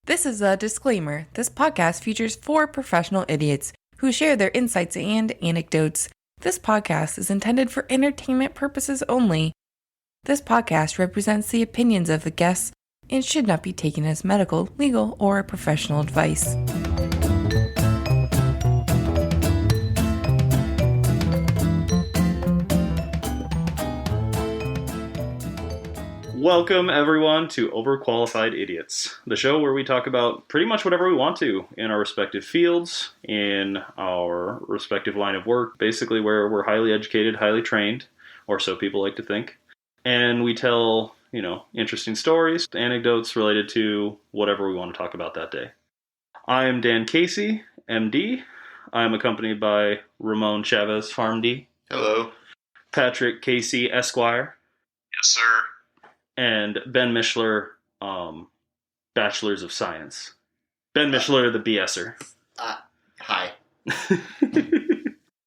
This is a disclaimer. This podcast features 4 professional idiots who share their insights and anecdotes. This podcast is intended for entertainment purposes only. This podcast represents the opinions of the guests and should not be taken as medical, legal, or professional advice. Welcome, everyone, to Overqualified Idiots, the show where we talk about pretty much whatever we want to in our respective fields, in our respective line of work, basically where we're highly educated, highly trained, or so people like to think. And we tell, interesting stories, anecdotes related to whatever we want to talk about that day. I am Dan Casey, MD. I am accompanied by Ramon Chavez, PharmD. Hello. Patrick Casey, Esquire. Yes, sir. And Ben Mishler, Bachelors of Science. Ben Mishler, the BSer. Hi.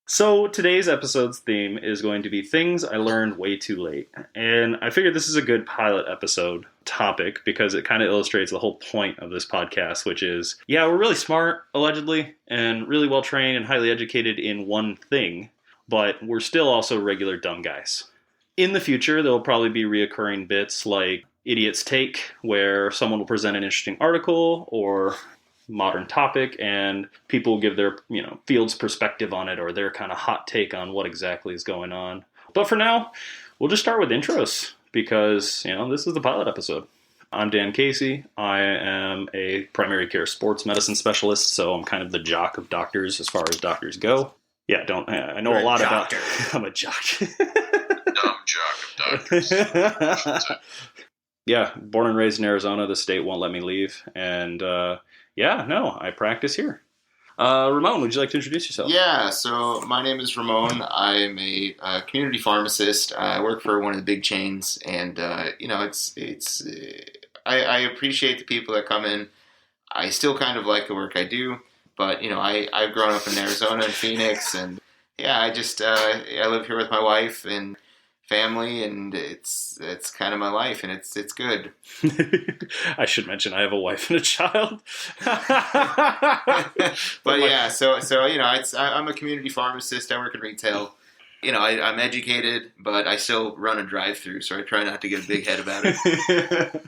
So today's episode's theme is going to be things I learned way too late. And I figured this is a good pilot episode topic because it kind of illustrates the whole point of this podcast, which is, we're really smart, allegedly, and really well trained and highly educated in one thing, but we're still also regular dumb guys. In the future, there will probably be reoccurring bits like Idiot's Take, where someone will present an interesting article or modern topic, and people will give their, field's perspective on it or their kind of hot take on what exactly is going on. But for now, we'll just start with intros because, this is the pilot episode. I'm Dan Casey. I am a primary care sports medicine specialist, so I'm kind of the jock of doctors as far as doctors go. Yeah, I know a lot about... I'm a jock. Dumb jock of doctors. Yeah, born and raised in Arizona. The state won't let me leave. And I practice here. Ramon, would you like to introduce yourself? Yeah, so my name is Ramon. I'm a community pharmacist. I work for one of the big chains, and I appreciate the people that come in. I still kind of like the work I do, but I've grown up in Arizona and Phoenix, and I live here with my wife and family, and it's kind of my life, and it's good. I should mention I have a wife and a child. But I'm a community pharmacist. I work in retail. I'm educated, but I still run a drive-through, so I try not to get a big head about it.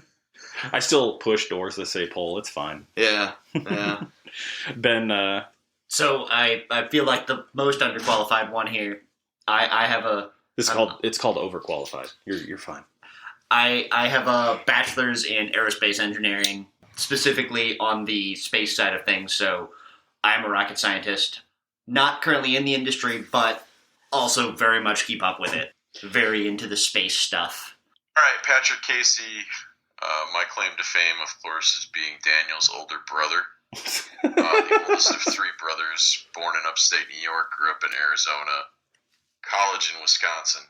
I still push doors that say pull. It's fine. Yeah. Ben. So I feel like the most underqualified one here. I have a. It's called overqualified. You're fine. I have a bachelor's in aerospace engineering, specifically on the space side of things. So I'm a rocket scientist, not currently in the industry, but also very much keep up with it. Very into the space stuff. All right, Patrick Casey. My claim to fame, of course, is being Daniel's older brother. The oldest of 3 brothers, born in upstate New York, grew up in Arizona. College in Wisconsin,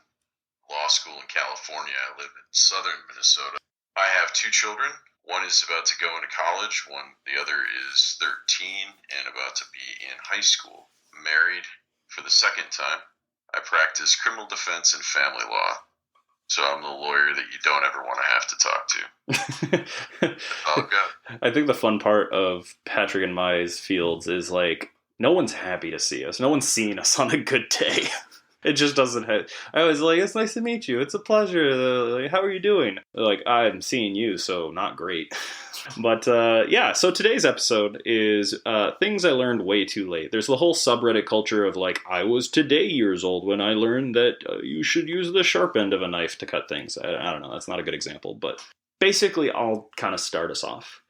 law school in California. I live in southern Minnesota. I have 2 children. One is about to go into college. The other is 13 and about to be in high school. Married for the second time. I practice criminal defense and family law. So I'm the lawyer that you don't ever want to have to talk to. Oh, God. I think the fun part of Patrick and my fields is no one's happy to see us. No one's seeing us on a good day. It just doesn't have... I was like, it's nice to meet you. It's a pleasure. How are you doing? They're like, I'm seeing you, so not great. But, so today's episode is things I learned way too late. There's the whole subreddit culture of, I was today years old when I learned that you should use the sharp end of a knife to cut things. I don't know. That's not a good example. But basically, I'll kind of start us off.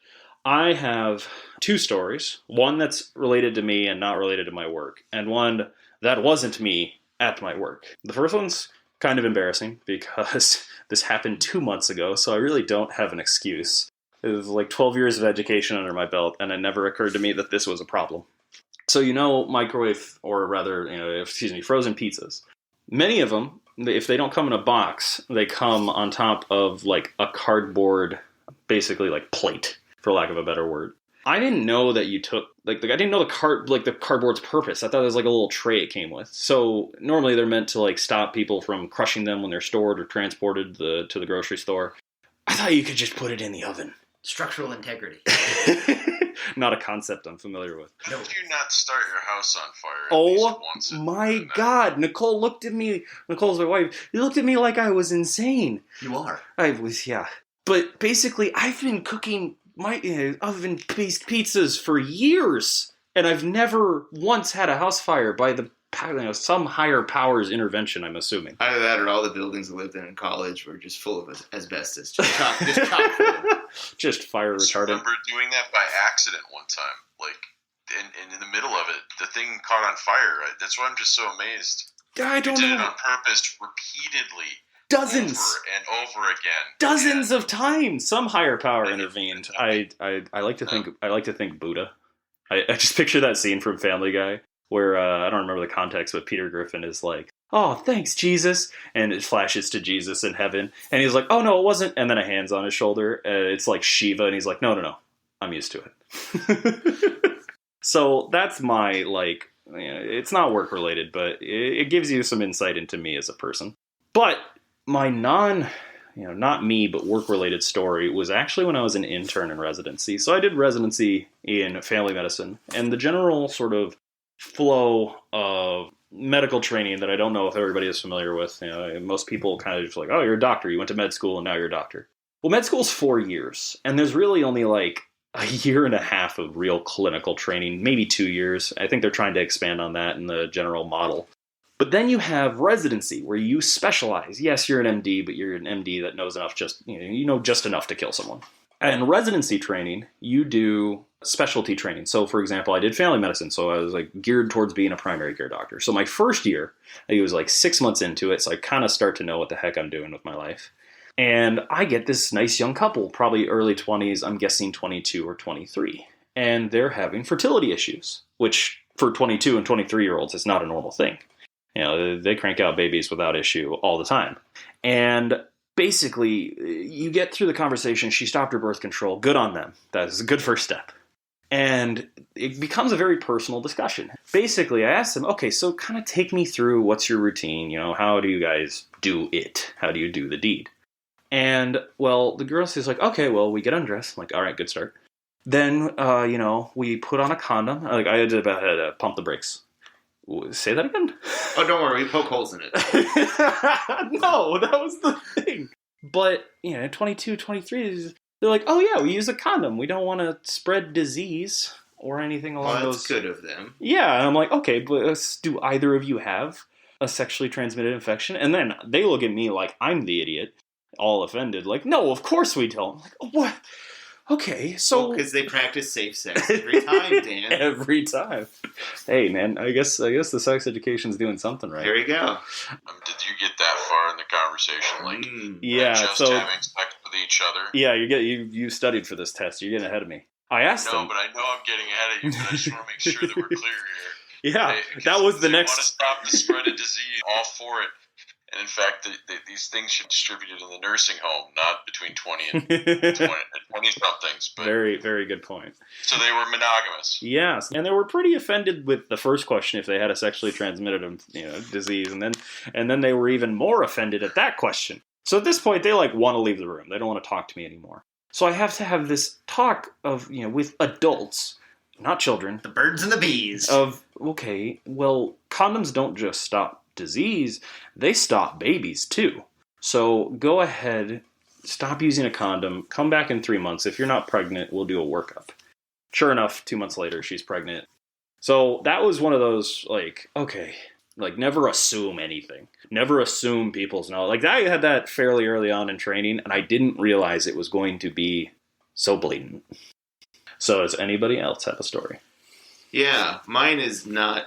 I have 2 stories. One that's related to me and not related to my work. And one that wasn't me at my work. The first one's kind of embarrassing because this happened 2 months ago, so I really don't have an excuse. It was 12 years of education under my belt, and it never occurred to me that this was a problem. So microwave, or rather, frozen pizzas. Many of them, if they don't come in a box, they come on top of a cardboard, basically plate, for lack of a better word. I didn't know that you took, I didn't know the cardboard's purpose. I thought it was a little tray it came with. So normally they're meant to stop people from crushing them when they're stored or transported to the grocery store. I thought you could just put it in the oven. Structural integrity. Not a concept I'm familiar with. How did you not start your house on fire at least once? My God. Nicole looked at me. Nicole's my wife. She looked at me like I was insane. You are. I was, yeah. But basically, I've been cooking my oven-based pizzas for years, and I've never once had a house fire by some higher power's intervention, I'm assuming. Either that or all the buildings I lived in college were just full of asbestos. Just chock full. Just fire I retardant. remember doing that by accident one time. Like, in the middle of it, the thing caught on fire. That's why I'm just so amazed. I don't You did know. it on purpose repeatedly. Dozens. Over and over again. Dozens of times. Some higher power intervened. I like to think Buddha. I just picture that scene from Family Guy where I don't remember the context, but Peter Griffin is like, "Oh, thanks, Jesus," and it flashes to Jesus in heaven, and he's like, "Oh no, it wasn't," and then a hand's on his shoulder. It's like Shiva, and he's like, "No, I'm used to it." So that's my it's not work related, but it gives you some insight into me as a person. But my not me, but work-related story was actually when I was an intern in residency. So I did residency in family medicine, and the general sort of flow of medical training that I don't know if everybody is familiar with. Most people kind of just like, oh, you're a doctor. You went to med school, and now you're a doctor. Well, med school is 4 years, and there's really only like a year and a half of real clinical training, maybe 2 years. I think they're trying to expand on that in the general model. But then you have residency, where you specialize. Yes, you're an MD, but you're an MD that knows enough just enough to kill someone. And residency training, you do specialty training. So, for example, I did family medicine, so I was like geared towards being a primary care doctor. So my first year, I was like 6 months into it, so I kind of start to know what the heck I'm doing with my life. And I get this nice young couple, probably early 20s, I'm guessing 22 or 23. And they're having fertility issues, which for 22 and 23-year-olds is not a normal thing. They crank out babies without issue all the time. And basically, you get through the conversation, she stopped her birth control, good on them. That is a good first step. And it becomes a very personal discussion. Basically, I asked them, okay, so kind of take me through what's your routine, how do you guys do it? How do you do the deed? And, well, the girl says like, okay, well, we get undressed. I'm like, all right, good start. Then, we put on a condom. Like, I had to pump the brakes. Say that again? Oh, don't worry. We poke holes in it. No, that was the thing. But, 22, 23, they're like, oh, yeah, we use a condom. We don't want to spread disease or anything along those. That's good of them. Yeah, and I'm like, okay, but do either of you have a sexually transmitted infection? And then they look at me like I'm the idiot, all offended. Like, no, of course we don't. I'm like, oh, what? Okay, so... Because they practice safe sex every time, Dan. Every time. Hey, man, I guess the sex education's doing something right. There you go. Did you get that far in the conversation? Like, yeah, just having sex with each other? Yeah, you studied for this test. You're getting ahead of me. I asked them. No, but I know I'm getting ahead of you, but I just want to make sure that we're clear here. Yeah, that was the next... They want to stop the spread of disease, all for it. And in fact, these things should be distributed in the nursing home, not between 20 and 20-somethings. Very, very good point. So they were monogamous. Yes, and they were pretty offended with the first question if they had a sexually transmitted disease, and then they were even more offended at that question. So at this point, they want to leave the room. They don't want to talk to me anymore. So I have to have this talk of with adults, not children. The birds and the bees. Of, okay, well, condoms don't just stop disease, they stop babies too. So go ahead, stop using a condom, come back in 3 months. If you're not pregnant, we'll do a workup. Sure enough, 2 months later, she's pregnant. So that was one of those, okay, never assume anything. Never assume people's knowledge. I had that fairly early on in training, and I didn't realize it was going to be so blatant. So does anybody else have a story? Yeah, mine is not...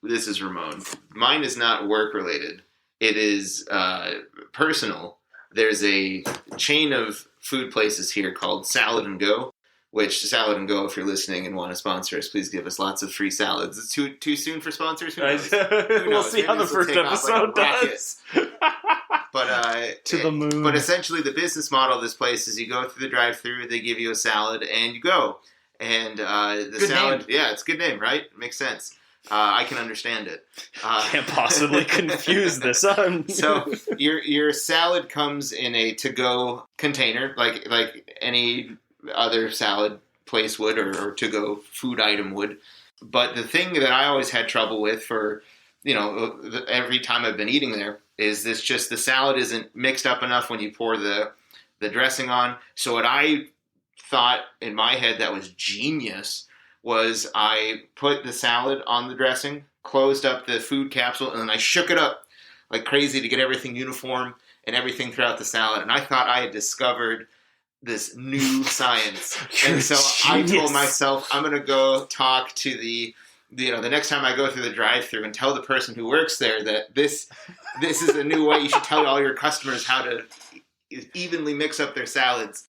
This is Ramon. Mine is not work-related. It is personal. There's a chain of food places here called Salad and Go, which Salad and Go, if you're listening and want to sponsor us, please give us lots of free salads. It's too soon for sponsors? Who knows? We'll see how the first episode does. But to the moon. But essentially the business model of this place is you go through the drive-thru, they give you a salad, and you go. And the good salad... Name. Yeah, it's a good name, right? Makes sense. I can understand it. Can't possibly confuse this. So your salad comes in a to-go container, like any other salad place would or to-go food item would. But the thing that I always had trouble with for, every time I've been eating there is the salad isn't mixed up enough when you pour the dressing on. So what I thought in my head that was genius was I put the salad on the dressing, closed up the food capsule, and then I shook it up like crazy to get everything uniform and everything throughout the salad. And I thought I had discovered this new science. And so I told myself, I'm going to go talk to the next time I go through the drive-thru and tell the person who works there that this is a new way. You should tell all your customers how to evenly mix up their salads.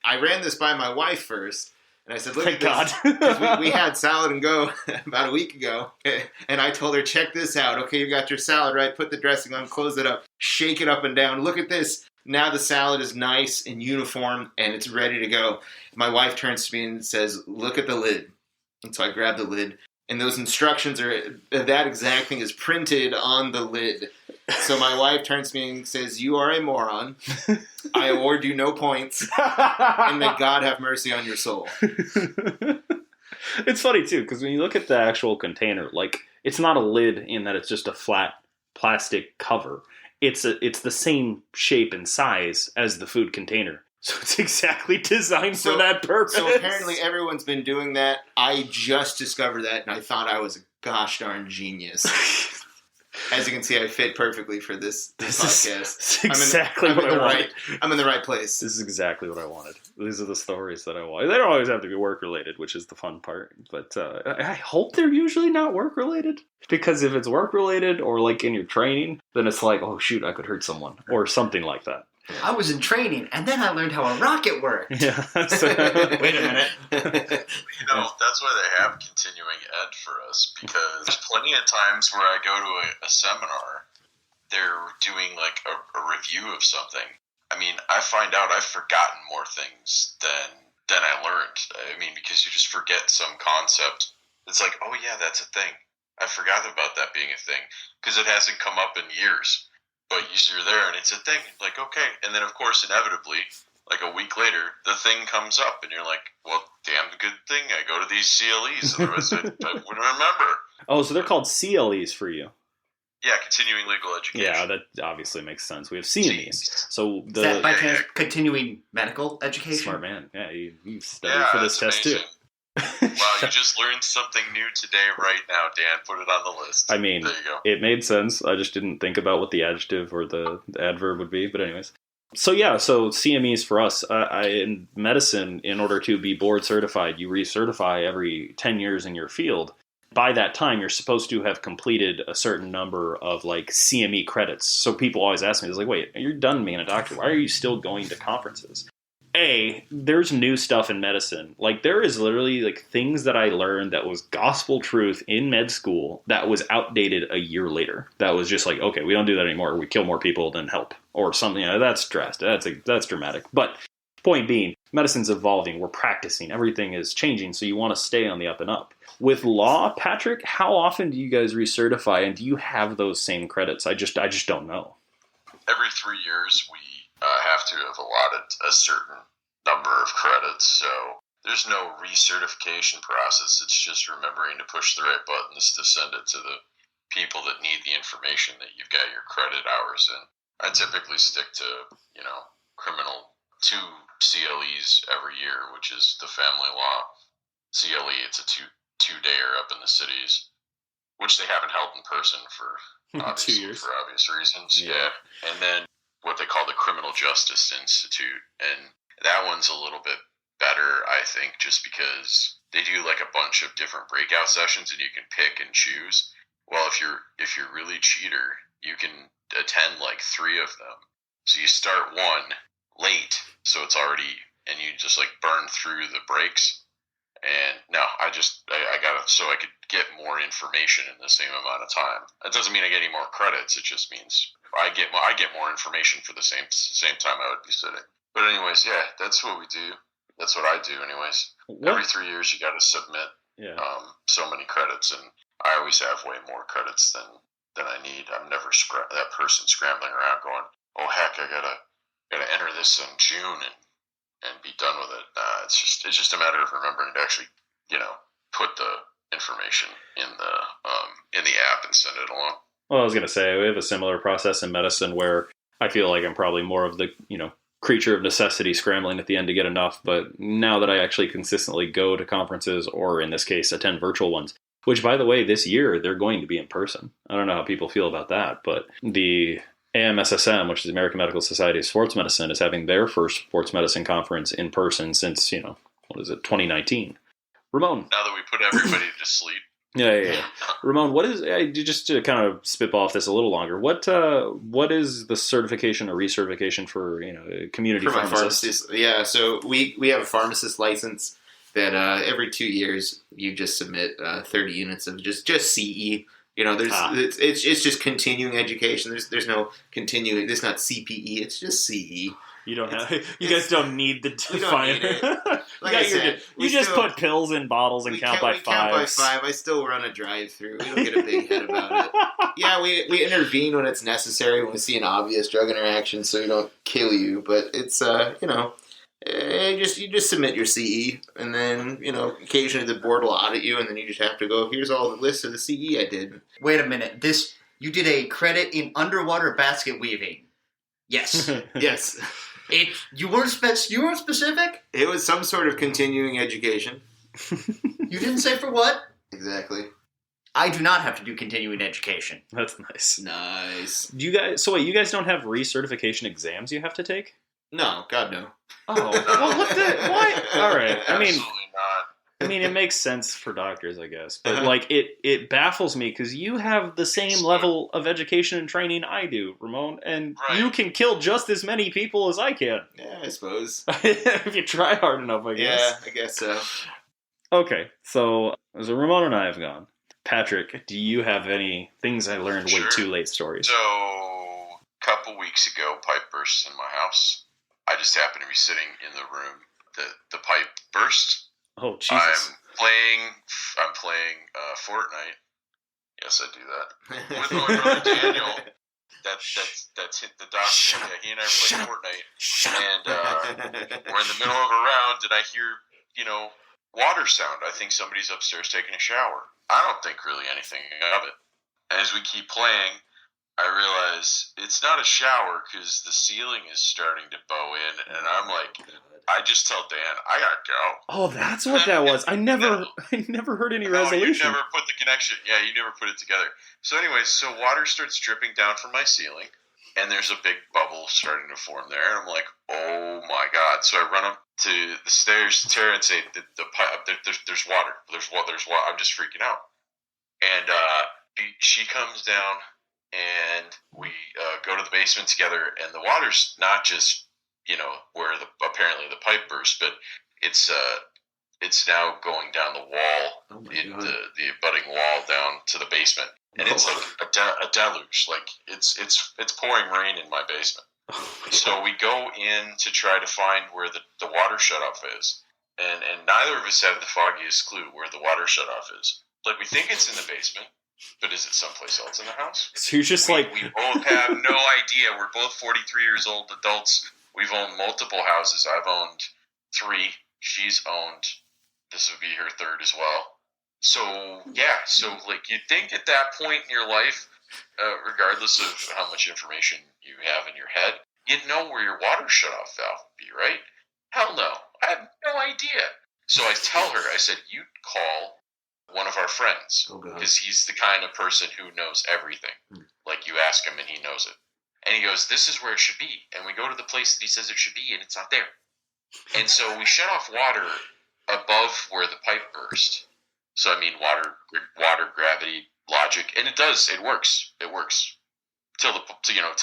I ran this by my wife first, and I said, look at this. God. we had Salad and Go about a week ago, and I told her, check this out. Okay, you got your salad, right? Put the dressing on, close it up, shake it up and down. Look at this. Now the salad is nice and uniform, and it's ready to go. My wife turns to me and says, look at the lid. And so I grab the lid, and those instructions that exact thing is printed on the lid. So my wife turns to me and says, you are a moron. I award you no points. And may God have mercy on your soul. It's funny, too, because when you look at the actual container, like, it's not a lid in that it's just a flat plastic cover. It's the same shape and size as the food container. So it's exactly designed for that purpose. So apparently everyone's been doing that. I just discovered that, and I thought I was a gosh darn genius. As you can see, I fit perfectly for this podcast. I'm in the right place. This is exactly what I wanted. These are the stories that I want. They don't always have to be work-related, which is the fun part. But I hope they're usually not work-related. Because if it's work-related or like in your training, then it's like, oh shoot, I could hurt someone. Or something like that. I was in training, and then I learned how a rocket worked. Yeah. Wait a minute. That's why they have continuing ed for us, because there's plenty of times where I go to a seminar, they're doing like a review of something. I mean, I find out I've forgotten more things than I learned. I mean, because you just forget some concept. It's like, oh yeah, that's a thing. I forgot about that being a thing, because it hasn't come up in years. But you're there and it's a thing. Like, okay. And then, of course, inevitably, like a week later, the thing comes up and you're like, well, damn good thing I go to these CLEs. Otherwise, I wouldn't remember. Oh, so they're called CLEs for you. Yeah, continuing legal education. Yeah, that obviously makes sense. We have CMEs. So is that by chance continuing medical education? Smart man. Yeah, you studied for this test amazing. Too. Wow, you just learned something new today right now, Dan. Put it on the list. I mean, there you go. It made sense. I just didn't think about what the adjective or the adverb would be. But anyways. So yeah, so CMEs for us, in medicine, in order to be board certified, you recertify every 10 years in your field. By that time, you're supposed to have completed a certain number of like CME credits. So people always ask me, it's like, wait, you're done being a doctor. Why are you still going to conferences? There's new stuff in medicine. Like, there is literally, like, things that I learned that was gospel truth in med school that was outdated a year later. That was just like, okay, we don't do that anymore. We kill more people than help. Or something. That's drastic. That's dramatic. But point being, medicine's evolving. We're practicing. Everything is changing, so you want to stay on the up and up. With law, Patrick, how often do you guys recertify, and do you have those same credits? I just don't know. Every 3 years, we have to have allotted a certain number of credits, so there's no recertification process. It's just remembering to push the right buttons to send it to the people that need the information that you've got your credit hours in. I typically stick to, criminal 2 CLEs every year, which is the family law CLE. It's a two-dayer up in the cities, which they haven't held in person for 2 years for obvious reasons. Yeah. And then what they call the Criminal Justice Institute, and that one's a little bit better, I think, just because they do like a bunch of different breakout sessions and you can pick and choose. Well, if you're really cheater, you can attend like 3 of them. So you start one late, so it's already, and you just like burn through the breaks. And no, I got it so I could get more information in the same amount of time. That doesn't mean I get any more credits. It just means I get more information for the same time I would be sitting. But anyways, yeah, that's what we do. That's what I do, anyways. Every 3 years, you got to submit so many credits, and I always have way more credits than I need. I'm never that person scrambling around going, "Oh heck, I gotta enter this in June, and and be done with it. It's just a matter of remembering to actually, put the information in the app and send it along. Well, I was going to say, we have a similar process in medicine where I feel like I'm probably more of the, creature of necessity scrambling at the end to get enough. But now that I actually consistently go to conferences, or in this case, attend virtual ones, which, by the way, this year, they're going to be in person. I don't know how people feel about that, but the AMSSM, which is the American Medical Society of Sports Medicine, is having their first sports medicine conference in person since, 2019. Ramon. Now that we put everybody to sleep. Yeah. Ramon, what is, just to kind of spitball off this a little longer, what is the certification or recertification for, community for pharmacists? Yeah, so we have a pharmacist license that every 2 years you just submit 30 units of just CE. It's just continuing education. There's no continuing. It's not CPE. It's just CE. You don't have. You guys don't need the define. Like I said, you just put pills in bottles and count by five. Count by five. I still run a drive-through. We don't get a big head about it. Yeah, we intervene when it's necessary when we see an obvious drug interaction, so we don't kill you. But it's you just submit your CE, and then occasionally the board will audit you, and then you just have to go. Here's all the list of the CE I did. Wait a minute. You did a credit in underwater basket weaving. Yes. Yes. You weren't specific? It was some sort of continuing education. You didn't say for what? Exactly. I do not have to do continuing education. That's nice. Nice. Do you guys? So wait, you guys don't have recertification exams you have to take? No, God no. Oh, well, what the? What? All right. Absolutely not. I mean, it makes sense for doctors, I guess, but it baffles me because you have the same level of education and training I do, Ramon, and you can kill just as many people as I can. Yeah, I suppose. If you try hard enough, I guess. Yeah, I guess so. Okay, so Ramon and I have gone. Patrick, do you have any things I learned way too late stories? So, a couple weeks ago, pipe burst in my house. I just happened to be sitting in the room. The pipe burst. Oh, Jesus. I'm playing Fortnite. Yes, I do that. With my brother Daniel. That's hit the doctor. Yeah, he and I are playing Fortnite. And we're in the middle of a round, and I hear, water sound. I think somebody's upstairs taking a shower. I don't think really anything of it. As we keep playing, I realize it's not a shower because the ceiling is starting to bow in, and I'm like, I just tell Dan, I gotta go. Oh, that's what that was. I never heard any resolution. You never put the connection. Yeah, you never put it together. So anyways, water starts dripping down from my ceiling, and there's a big bubble starting to form there, and I'm like, oh my God. So I run up to the stairs to Tara and say, the pipe, there's water. There's water. I'm just freaking out. And she comes down, and we go to the basement together, and the water's not just where apparently the pipe burst, but it's now going down the wall, the abutting wall down to the basement, and it's like a deluge, like it's pouring rain in my basement. So we go in to try to find where the water shutoff is, and neither of us have the foggiest clue where the water shutoff is. Like, we think it's in the basement, but is it someplace else in the house? So you're just we both have no idea. We're both 43 years old adults. We've owned multiple houses. I've owned 3. She's owned, this would be her 3rd as well. So, yeah. So, like, you'd think at that point in your life, regardless of how much information you have in your head, you'd know where your water shutoff valve would be, right? Hell no. I have no idea. So I tell her, I said, you call one of our friends, because he's the kind of person who knows everything. Like, you ask him and he knows it. And he goes, this is where it should be. And we go to the place that he says it should be, and it's not there. And so we shut off water above where the pipe burst. So, I mean, water, gravity, logic. And it does. It works. It works. Till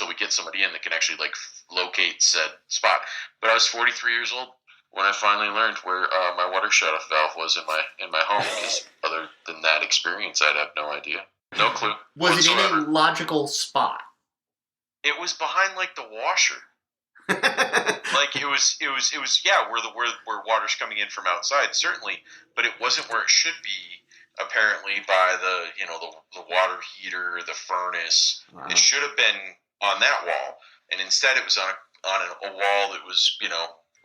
we get somebody in that can actually, like, locate said spot. But I was 43 years old when I finally learned where my water shutoff valve was in my home. Because other than that experience, I'd have no idea. No clue. Was it in a logical spot? It was behind, like, the washer. Like, it was where water's coming in from outside, certainly, but it wasn't where it should be, apparently, by the water heater, the furnace. Wow. It should have been on that wall, and instead it was on a wall that was,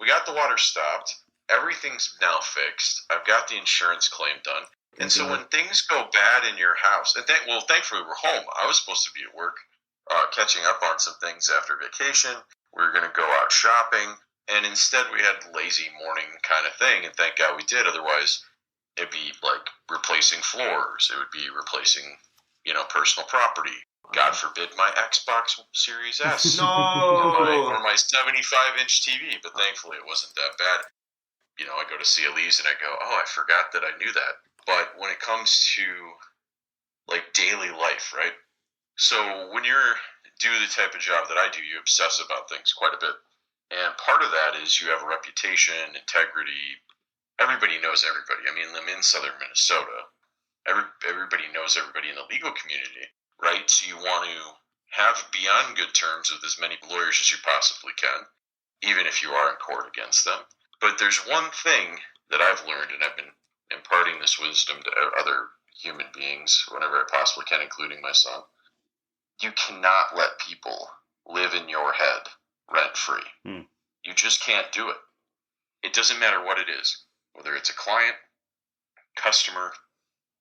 we got the water stopped. Everything's now fixed. I've got the insurance claim done. And so when things go bad in your house, and thankfully we're home. I was supposed to be at work, catching up on some things after vacation. We were going to go out shopping, and instead we had lazy morning kind of thing, and thank God we did. Otherwise, it'd be like replacing floors. It would be replacing, personal property. God forbid my Xbox Series S. No! or my 75-inch TV, but thankfully it wasn't that bad. I go to see Elise and I go, oh, I forgot that I knew that. But when it comes to, like, daily life, right? So when you do the type of job that I do, you obsess about things quite a bit. And part of that is you have a reputation, integrity. Everybody knows everybody. I mean, I'm in southern Minnesota. Everybody knows everybody in the legal community, right? So you want to have be on good terms with as many lawyers as you possibly can, even if you are in court against them. But there's one thing that I've learned, and I've been imparting this wisdom to other human beings whenever I possibly can, including my son. You cannot let people live in your head rent-free. You just can't do it. It doesn't matter what it is, whether it's a client, customer,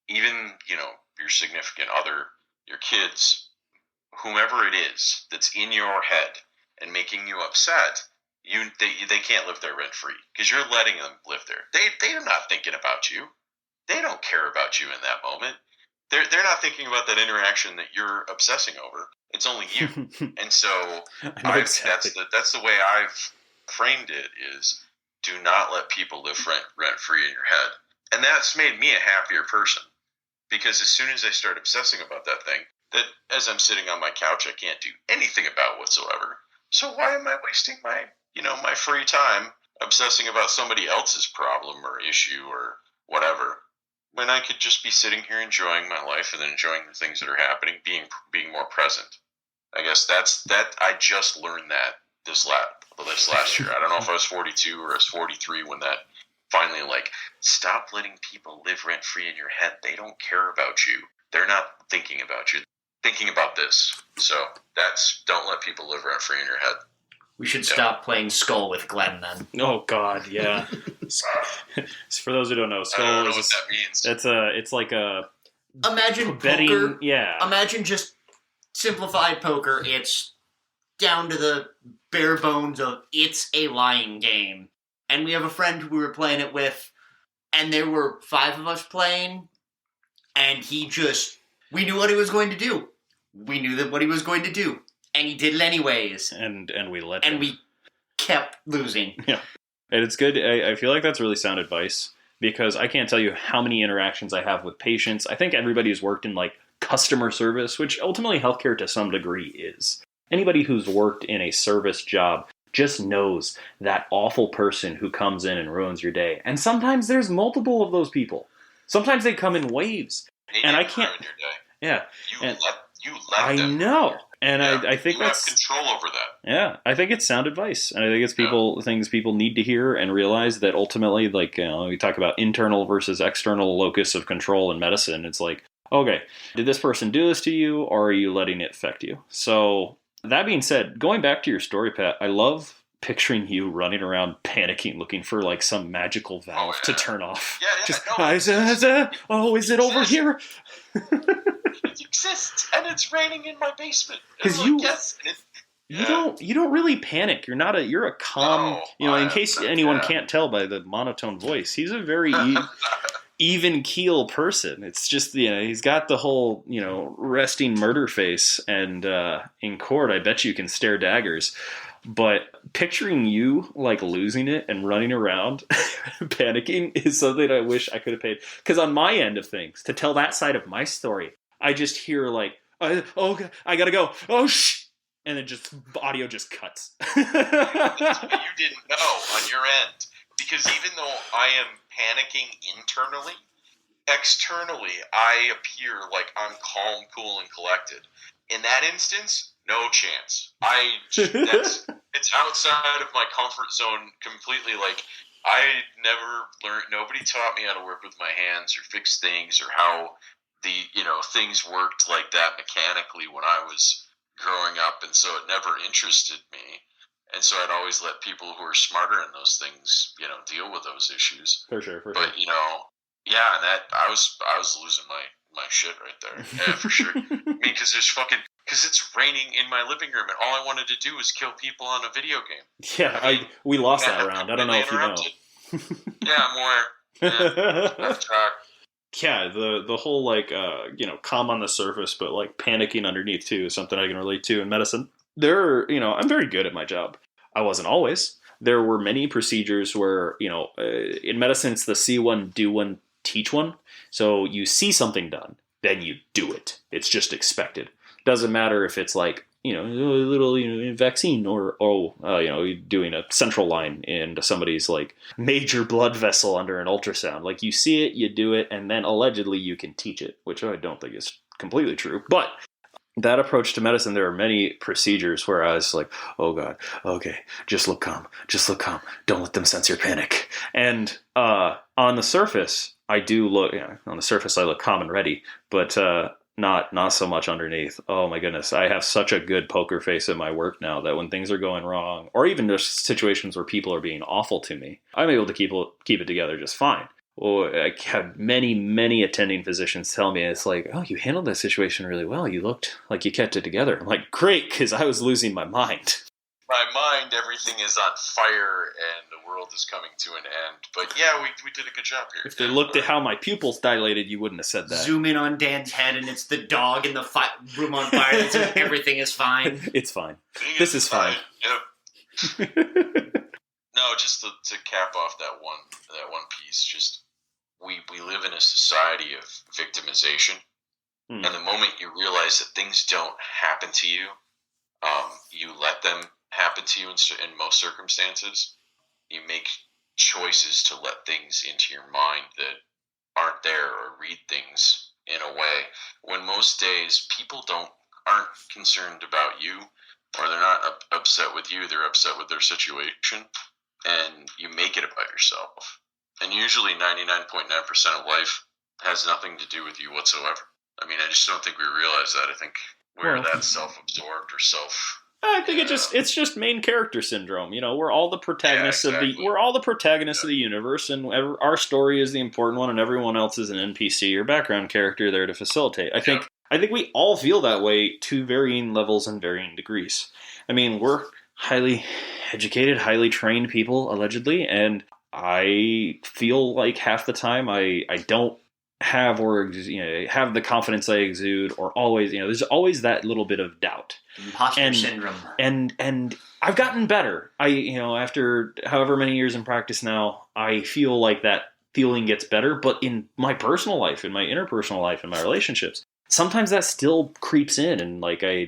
even, your significant other, your kids, whomever it is that's in your head and making you upset. They can't live there rent free because you're letting them live there. They are not thinking about you. They don't care about you in that moment. They're not thinking about that interaction that you're obsessing over. It's only you. And so that's the way I've framed it is do not let people live rent free in your head. And that's made me a happier person because as soon as I start obsessing about that thing, that as I'm sitting on my couch, I can't do anything about whatsoever. So why am I wasting my free time obsessing about somebody else's problem or issue or whatever, when I could just be sitting here enjoying my life and enjoying the things that are happening, being more present. I guess I just learned that this last year. I don't know if I was 42 or I was 43 when that finally, stop letting people live rent free in your head. They don't care about you. They're not thinking about you. Thinking about this. So don't let people live rent free in your head. We should stop playing Skull with Glenn then. Oh God, yeah. For those who don't know, Skull I don't know is what that means. It's like a Imagine betting, poker. yeah. Imagine just simplified poker. It's down to the bare bones of it's a lying game. And we have a friend who we were playing it with, and there were 5 of us playing, and we knew what he was going to do. We knew what he was going to do. And he did it anyways. And we let him. And we kept losing. Yeah. And it's good. I feel like that's really sound advice because I can't tell you how many interactions I have with patients. I think everybody who's worked in customer service, which ultimately healthcare to some degree is. Anybody who's worked in a service job just knows that awful person who comes in and ruins your day. And sometimes there's multiple of those people. Sometimes they come in waves. And I can't. Ruin your day. Yeah. You let them. I know. And Yeah, I think you that's have control over that. Yeah, I think it's sound advice, and I think it's things people need to hear and realize that ultimately, we talk about internal versus external locus of control in medicine. It's okay, did this person do this to you, or are you letting it affect you? So that being said, going back to your story, Pat, I love picturing you running around panicking, looking for some magical valve to turn off. Is it over here? It exists, and it's raining in my basement. Because you don't really panic. You're a calm. In case anyone can't tell by the monotone voice, he's a very even keel person. It's just he's got the whole resting murder face, and in court, I bet you can stare daggers. But picturing you losing it and running around panicking is something I wish I could have paid. Because on my end of things, to tell that side of my story, I just hear I gotta go. Oh, shh. And then audio just cuts. That's what you didn't know on your end. Because even though I am panicking internally, externally, I appear like I'm calm, cool, and collected. In that instance, no chance. It's outside of my comfort zone completely. I never learned, nobody taught me how to work with my hands or fix things or how things worked like that mechanically when I was growing up, and so it never interested me. And so I'd always let people who are smarter in those things, deal with those issues. For sure. But yeah, and that I was losing my shit right there. Yeah, for sure. I mean, because it's raining in my living room, and all I wanted to do was kill people on a video game. Yeah, we lost that round. I don't know if you know. Yeah, more. Off track. Yeah, the whole calm on the surface, but like panicking underneath too is something I can relate to in medicine. I'm very good at my job. I wasn't always. There were many procedures where, in medicine, it's the see one, do one, teach one. So you see something done, then you do it. It's just expected. Doesn't matter if it's like, a little, vaccine or doing a central line into somebody's like major blood vessel under an ultrasound. Like you see it, you do it, and then allegedly you can teach it, which I don't think is completely true. But that approach to medicine, there are many procedures where I was like, oh God, okay, just look calm. Don't let them sense your panic. And on the surface, I look calm and ready, but not so much underneath. Oh my goodness, I have such a good poker face in my work now that when things are going wrong, or even just situations where people are being awful to me, I'm able to keep it together just fine. Well, I have many attending physicians tell me, it's like, oh, you handled that situation really well. You looked like you kept it together. I'm like, great, because I was losing my mind. My mind, everything is on fire and the world is coming to an end. But yeah, we did a good job here. If they looked at how my pupils dilated, you wouldn't have said that. Zoom in on Dan's head and it's the dog in the room on fire that says everything is fine. It's fine. This is fine. Yep. No, just to cap off that one piece, just we live in a society of victimization, and the moment you realize that things don't happen to you, you let them happen to you in most circumstances. You make choices to let things into your mind that aren't there, or read things in a way when most days people aren't concerned about you, or they're not upset with you, they're upset with their situation. And you make it about yourself. And usually 99.9% of life has nothing to do with you whatsoever. I mean, I just don't think we realize that. I think we're that self-absorbed or I think it's just main character syndrome. We're all the protagonists of the universe, and our story is the important one, and everyone else is an NPC or background character there to facilitate. I think we all feel that way to varying levels and varying degrees. I mean, we're highly educated, highly trained people, allegedly, and I feel like half the time I don't have have the confidence I exude, or always, there's always that little bit of doubt. Imposter syndrome. And I've gotten better. After however many years in practice now, I feel like that feeling gets better, but in my personal life, in my interpersonal life, in my relationships, sometimes that still creeps in, and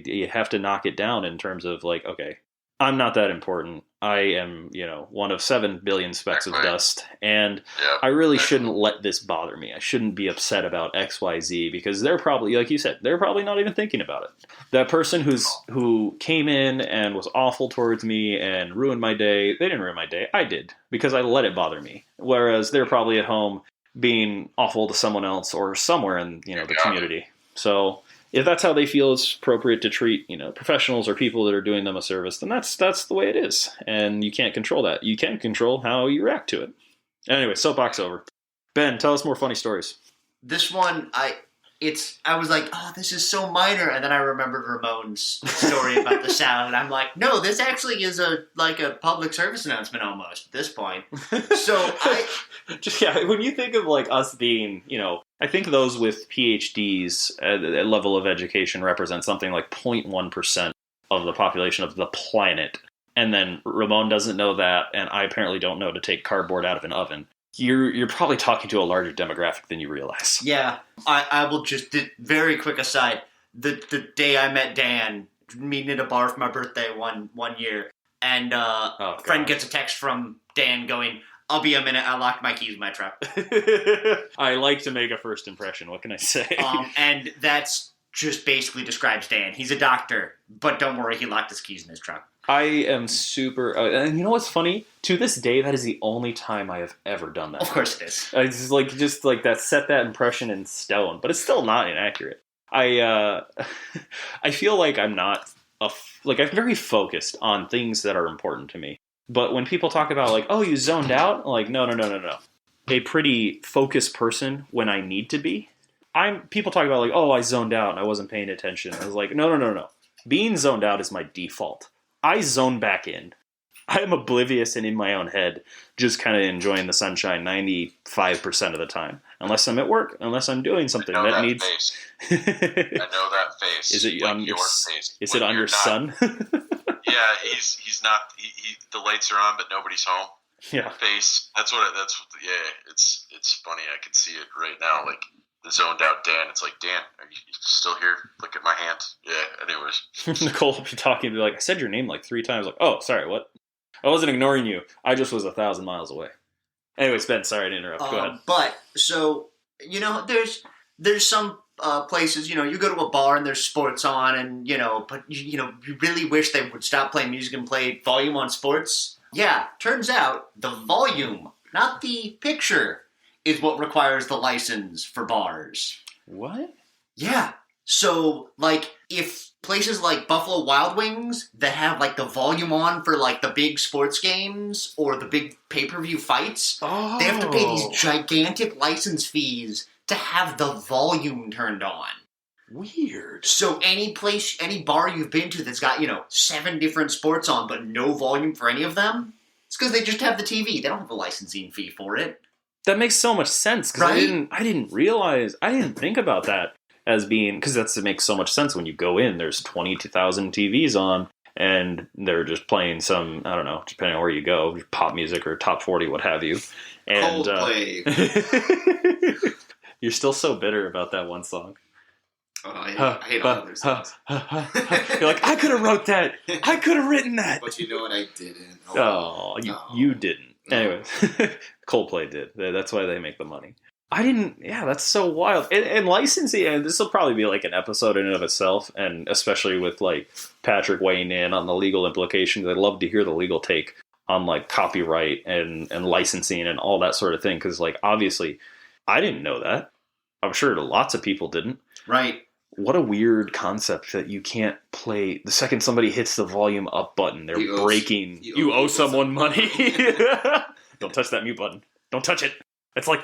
you have to knock it down in terms of like, okay, I'm not that important. I am, one of 7 billion specks of dust, and I really shouldn't let this bother me. I shouldn't be upset about X, Y, Z, because they're probably, like you said, they're probably not even thinking about it. That person who came in and was awful towards me and ruined my day, they didn't ruin my day. I did, because I let it bother me. Whereas they're probably at home being awful to someone else or somewhere in, the community. So if that's how they feel it's appropriate to treat, professionals or people that are doing them a service, then that's the way it is. And you can't control that. You can control how you react to it. Anyway, soapbox over. Ben, tell us more funny stories. This one, I was like, oh, this is so minor, and then I remembered Ramon's story about the sound, and I'm like, no, this actually is a public service announcement almost at this point. So when you think of like us being, I think those with PhDs at level of education represent something like 0.1% of the population of the planet. And then Ramon doesn't know that, and I apparently don't know to take cardboard out of an oven. You're probably talking to a larger demographic than you realize. Yeah, I will just, very quick aside, the day I met Dan, meeting at a bar for my birthday one year, and a friend gets a text from Dan going, I'll be a minute, I locked my keys in my truck. I like to make a first impression, what can I say? And that's just basically describes Dan. He's a doctor, but don't worry, he locked his keys in his truck. I am super... and you know what's funny? To this day, that is the only time I have ever done that. Of course it is. It's just like that, set that impression in stone, but it's still not inaccurate. I feel like I'm not I'm very focused on things that are important to me. But when people talk about like, oh, you zoned out, like, no. A pretty focused person when I need to be. People talk about like, oh, I zoned out and I wasn't paying attention. I was like, no. Being zoned out is my default. I zone back in. I am oblivious and in my own head, just kind of enjoying the sunshine 95% of the time. Unless I'm at work, unless I'm doing something that needs. Face. I know that face. Is it like on your face? Is when it on your son? Yeah, he's not. The lights are on, but nobody's home. Yeah. Face. That's what. Yeah. It's funny. I can see it right now. Like the zoned out Dan. It's like, Dan, are you still here? Look at my hand. Yeah. Anyways, Nicole will be talking and be like, I said your name like 3 times. Like, oh, sorry, what? I wasn't ignoring you. I just was 1,000 miles away. Anyways, Ben, sorry to interrupt. Go ahead. But so there's some places, you go to a bar and there's sports on, and but you really wish they would stop playing music and play volume on sports. Yeah, turns out the volume, not the picture, is what requires the license for bars. What? Yeah. So, if places like Buffalo Wild Wings that have, the volume on for, the big sports games or the big pay-per-view fights, they have to pay these gigantic license fees to have the volume turned on. Weird. So any bar you've been to that's got, 7 different sports on but no volume for any of them, it's because they just have the TV. They don't have a licensing fee for it. That makes so much sense, because right? I didn't think about that as being, because it makes so much sense when you go in, there's 22,000 TVs on, and they're just playing some, I don't know, depending on where you go, pop music or top 40, what have you. And Coldplay. You're still so bitter about that one song. Oh, I hate all other songs. You're like, I could have wrote that. I could have written that. But you know what? I didn't. You didn't. Anyway, Coldplay did. That's why they make the money. I didn't. Yeah, that's so wild. And licensing, and this will probably be like an episode in and of itself, and especially with Patrick weighing in on the legal implications. I'd love to hear the legal take on copyright and licensing and all that sort of thing. Because obviously, I didn't know that. I'm sure lots of people didn't. Right. What a weird concept that you can't play. The second somebody hits the volume up button, they're breaking. You owe someone money. Don't touch that mute button. Don't touch it. It's I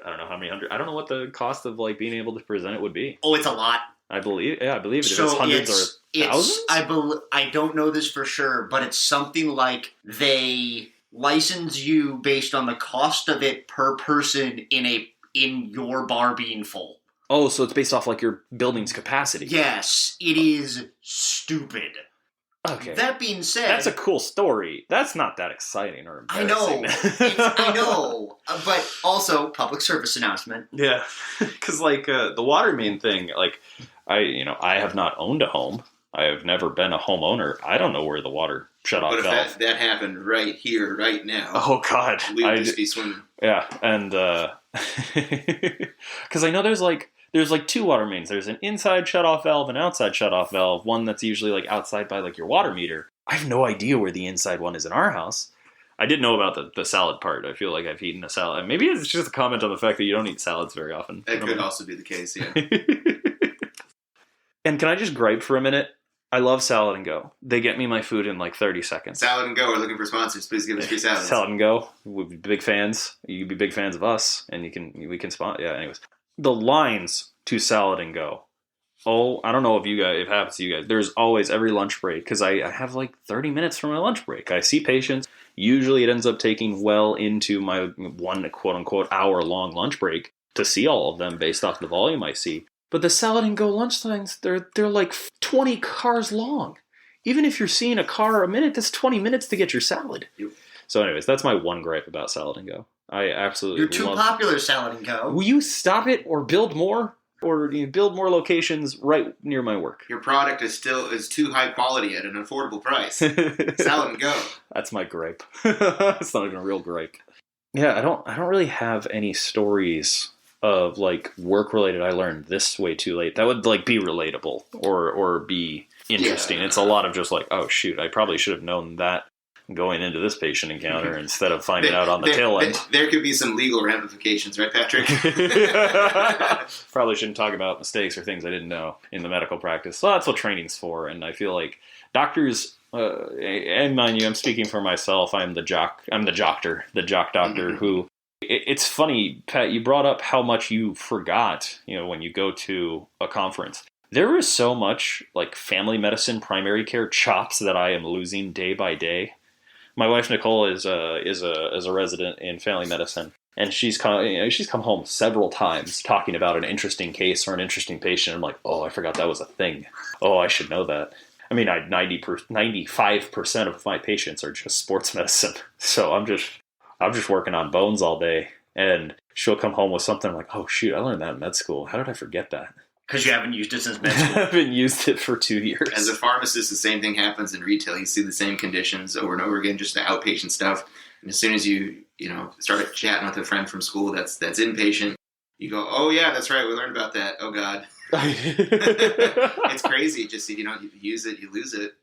don't know how many hundred. I don't know what the cost of being able to present it would be. Oh, it's a lot. I believe it is. So hundreds or thousands. I don't know this for sure, but it's something like they license you based on the cost of it per person in your bar being full. Oh, so it's based off your building's capacity. Yes, it is stupid. Okay. That being said, that's a cool story. That's not that exciting or embarrassing. I know, but also public service announcement. Yeah, because the water main thing, I have not owned a home. I have never been a homeowner. I don't know where the water shut off valve. But if that happened right here, right now, oh God, we would just be swimming. Yeah, and because I know there's 2 water mains. There's an inside shutoff valve and outside shutoff valve. One that's usually outside by your water meter. I have no idea where the inside one is in our house. I did know about the salad part. I feel like I've eaten a salad. Maybe it's just a comment on the fact that you don't eat salads very often. That could also be the case, yeah. And can I just gripe for a minute? I love Salad and Go. They get me my food in 30 seconds. Salad and Go are looking for sponsors. Please give us free salads. Salad and Go. We'll be big fans. You'd be big fans of us, and we can sponsor. Yeah. Anyways, the lines to Salad and Go. Oh, I don't know if it happens to you guys. There's always every lunch break, because I have 30 minutes for my lunch break. I see patients. Usually, it ends up taking well into my one quote unquote hour long lunch break to see all of them based off the volume I see. But the Salad and Go lunch lines, they're 20 cars long. Even if you're seeing a car a minute, that's 20 minutes to get your salad. Yep. So anyways, that's my one gripe about Salad and Go. I absolutely You're too popular, Salad and Go. Will you stop it or build more? Or build more locations right near my work? Your product is too high quality at an affordable price. Salad and Go. That's my gripe. It's not even a real gripe. Yeah, I don't really have any stories of work related. I learned this way too late. That would be relatable or be interesting. Yeah. It's a lot of just oh shoot, I probably should have known that going into this patient encounter instead of finding out on the tail end. There could be some legal ramifications, right, Patrick? Probably shouldn't talk about mistakes or things I didn't know in the medical practice. So that's what training's for, and I feel like doctors, and mind you, I'm speaking for myself. I'm the jock doctor, Mm-hmm. who. It's funny, Pat, you brought up how much you forgot, when you go to a conference. There is so much like family medicine, primary care chops that I am losing day by day. My wife Nicole is a resident in family medicine, and she's come home several times talking about an interesting case or an interesting patient. I'm like, oh, I forgot that was a thing. Oh, I should know that. I mean, 95% of my patients are just sports medicine, so I'm just working on bones all day, and she'll come home with something like, oh shoot, I learned that in med school. How did I forget that? Because you haven't used it since med I school. haven't used it for 2 years. As a pharmacist, the same thing happens in retail. You see the same conditions over and over again, just the outpatient stuff. And as soon as you start chatting with a friend from school that's inpatient, you go, oh yeah, that's right, we learned about that. Oh God. It's crazy. Just, you use it, you lose it.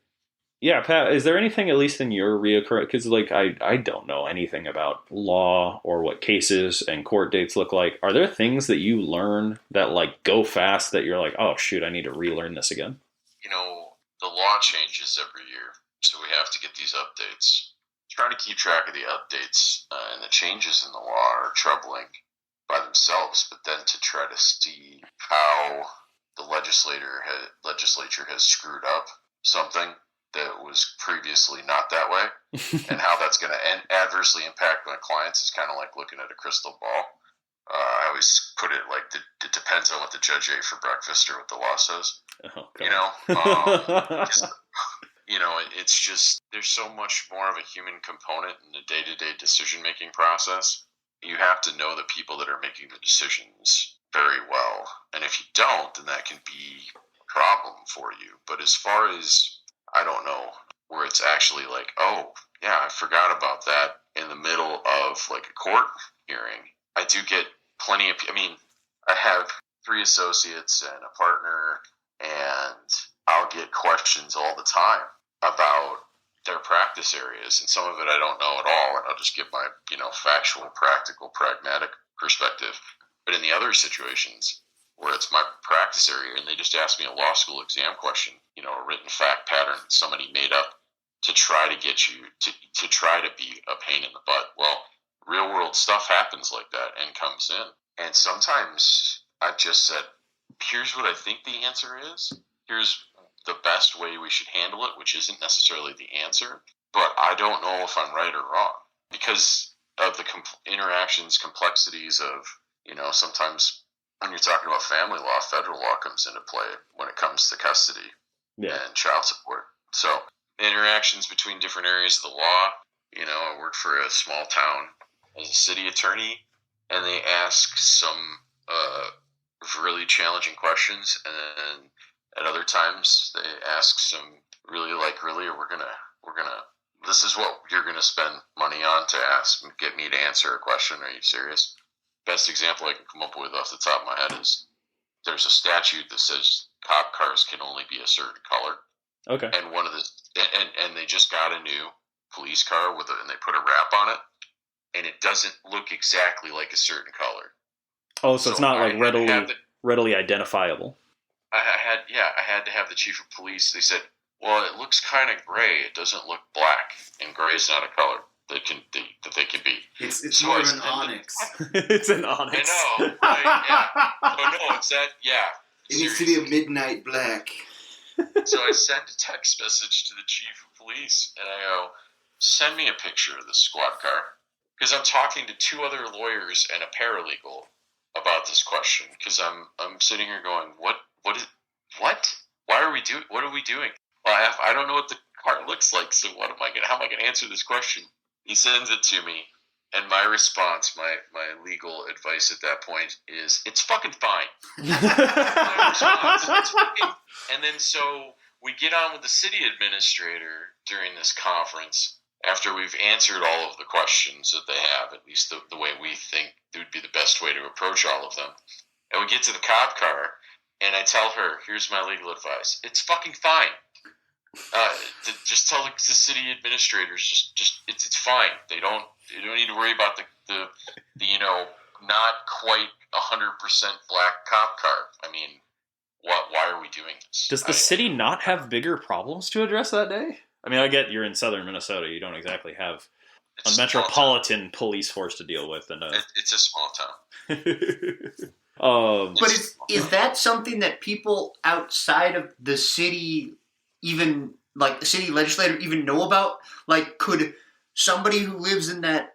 Yeah, Pat, is there anything, at least in your reoccurring, because I don't know anything about law or what cases and court dates look like. Are there things that you learn that go fast that you're like, oh shoot, I need to relearn this again? The law changes every year, so we have to get these updates. Trying to keep track of the updates and the changes in the law are troubling by themselves, but then to try to see how the legislature has screwed up something that was previously not that way, and how that's going to adversely impact my clients is kind of like looking at a crystal ball. I always put it like it depends on what the judge ate for breakfast or what the law says. Oh, God. It's just there's so much more of a human component in the day-to-day decision-making process. You have to know the people that are making the decisions very well, and if you don't, then that can be a problem for you. But as far as I don't know where it's actually like, oh, yeah, I forgot about that in the middle of a court hearing. I do get plenty of, I have 3 associates and a partner, and I'll get questions all the time about their practice areas, and some of it I don't know at all, and I'll just give my, factual, practical, pragmatic perspective. But in the other situations where it's my practice area and they just ask me a law school exam question, a written fact pattern somebody made up to try to get you to try to be a pain in the butt. Well, real world stuff happens like that and comes in. And sometimes I've just said, here's what I think the answer is. Here's the best way we should handle it, which isn't necessarily the answer. But I don't know if I'm right or wrong because of the interactions, complexities of, sometimes when you're talking about family law, federal law comes into play when it comes to custody and child support. So interactions between different areas of the law. I worked for a small town as a city attorney, and they ask some really challenging questions, and then at other times they ask some really we're gonna this is what you're gonna spend money on to get me to answer a question. Are you serious? Best example I can come up with off the top of my head is there's a statute that says cop cars can only be a certain color. Okay. And and they just got a new police car and they put a wrap on it, and it doesn't look exactly like a certain color. Oh, so it's not readily identifiable. I had to have the chief of police. They said, well, it looks kind of gray. It doesn't look black, and gray is not a color that they can be. It's more of an onyx. It's an onyx. I know, right? Yeah. Oh no, it's that. Yeah. It needs to be a midnight black. So I sent a text message to the chief of police, and I go, send me a picture of the squad car. Because I'm talking to 2 other lawyers and a paralegal about this question. Because I'm sitting here going, what? Why are we doing? What are we doing? Well, I don't know what the car looks like, so how am I going to answer this question? He sends it to me, and my response, my legal advice at that point is, it's fucking fine. My response, it's fucking. And then so we get on with the city administrator during this conference after we've answered all of the questions that they have, at least the way we think it would be the best way to approach all of them. And we get to the cop car, and I tell her, here's my legal advice. It's fucking fine. Just tell the city administrators. Just it's fine. You don't need to worry about the not quite 100% black cop car. I mean, why are we doing this? Does the city not have bigger problems to address that day? I mean, I get you're in southern Minnesota. You don't exactly have a metropolitan police force to deal with. And it's a small town. But is that something that people outside of the city, even like the city legislator, even know about? Like, could somebody who lives in that